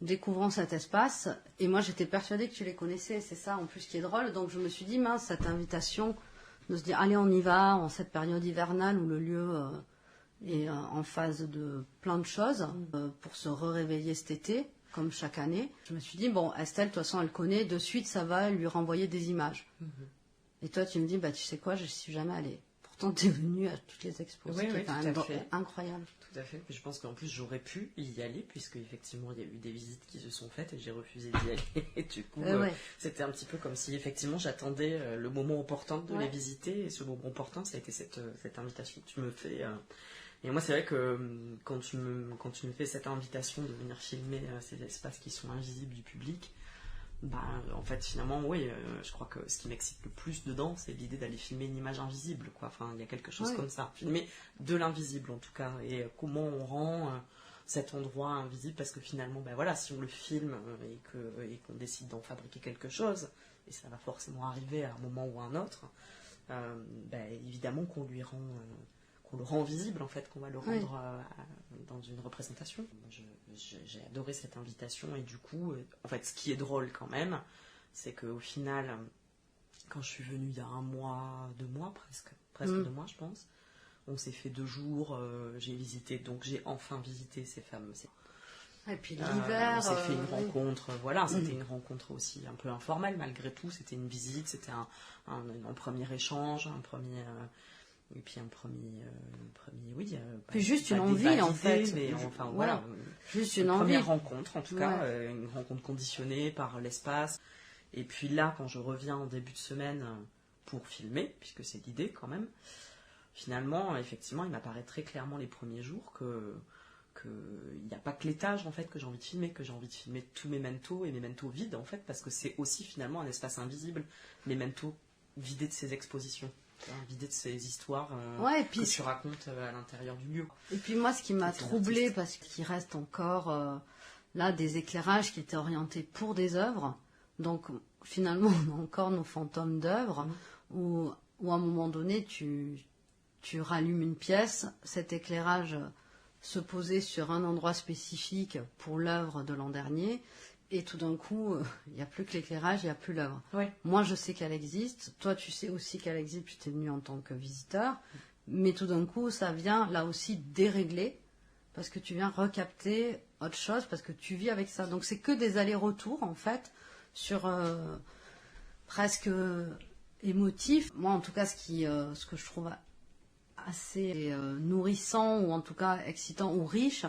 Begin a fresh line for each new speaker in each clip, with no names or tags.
découvrant cet espace. Et moi, j'étais persuadée que tu les connaissais. C'est ça, en plus, qui est drôle. Donc, je me suis dit, mince, cette invitation de se dire, allez, on y va, en cette période hivernale où le lieu est en phase de plein de choses, pour se réveiller cet été, comme chaque année. Je me suis dit, bon, Estelle, de toute façon, elle connaît. De suite, ça va lui renvoyer des images. Et toi, tu me dis, bah, tu sais quoi, je ne suis jamais allée. Pourtant, tu es venue à toutes les expos.
Oui,
c'est
tout à fait.
Incroyable.
Tout à fait. Je pense qu'en plus, j'aurais pu y aller, puisque effectivement, il y a eu des visites qui se sont faites et j'ai refusé d'y aller. Et du coup, c'était un petit peu comme si effectivement j'attendais le moment opportun de les visiter. Et ce moment opportun, ça a été cette invitation que tu me fais. Et moi, c'est vrai que quand tu me fais cette invitation de venir filmer ces espaces qui sont invisibles du public, bah, en fait, finalement, oui, je crois que ce qui m'excite le plus dedans, c'est l'idée d'aller filmer une image invisible, quoi. Enfin, il y a quelque chose comme ça. Filmer de l'invisible, en tout cas. Et comment on rend cet endroit invisible, parce que finalement, bah, voilà, si on le filme et qu'on décide d'en fabriquer quelque chose, et ça va forcément arriver à un moment ou à un autre, bah, évidemment qu'on le rend visible, en fait, qu'on va le rendre dans une représentation. J'ai adoré cette invitation et du coup, en fait, ce qui est drôle quand même, c'est qu'au final, quand je suis venue il y a 1 mois, 2 mois presque 2 mois, je pense, on s'est fait 2 jours, j'ai enfin visité ces femmes.
Et puis l'hiver...
on s'est fait une rencontre, voilà, c'était une rencontre aussi un peu informelle malgré tout, c'était une visite, c'était un premier échange, et puis un premier oui.
Puis juste une envie, en fait.
Mais enfin, voilà.
Juste une envie.
Première rencontre, en tout cas, une rencontre conditionnée par l'espace. Et puis là, quand je reviens en début de semaine pour filmer, puisque c'est l'idée quand même, finalement, effectivement, il m'apparaît très clairement les premiers jours qu'il n'y a pas que l'étage, en fait, que j'ai envie de filmer tous mes mentos et mes mentos vides, en fait, parce que c'est aussi finalement un espace invisible, les mentos vidés de ces expositions. Vidé de ces histoires que tu racontes à l'intérieur du lieu.
Et puis moi, ce qui m'a troublée, parce qu'il reste encore là des éclairages qui étaient orientés pour des œuvres, donc finalement on a encore nos fantômes d'œuvres, où à un moment donné tu rallumes une pièce, cet éclairage se posait sur un endroit spécifique pour l'œuvre de l'an dernier, et tout d'un coup, il n'y a plus que l'éclairage, il n'y a plus l'œuvre. Moi, je sais qu'elle existe. Toi, tu sais aussi qu'elle existe, tu es venu en tant que visiteur. Mais tout d'un coup, ça vient, là aussi, dérégler, parce que tu viens recapter autre chose, parce que tu vis avec ça. Donc, c'est que des allers-retours, en fait, sur presque émotif. Moi, en tout cas, ce que je trouve assez nourrissant, ou en tout cas excitant ou riche,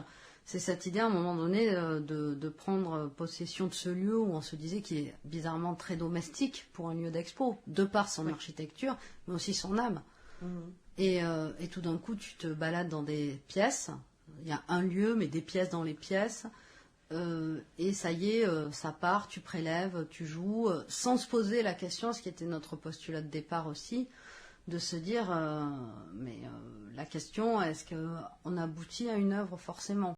c'est cette idée à un moment donné de prendre possession de ce lieu où on se disait qu'il est bizarrement très domestique pour un lieu d'expo, de par son architecture, mais aussi son âme. Et tout d'un coup, tu te balades dans des pièces, il y a un lieu, mais des pièces dans les pièces, et ça y est, ça part, tu prélèves, tu joues, sans se poser la question, ce qui était notre postulat de départ aussi, de se dire, mais la question, est-ce qu'on aboutit à une œuvre forcément ?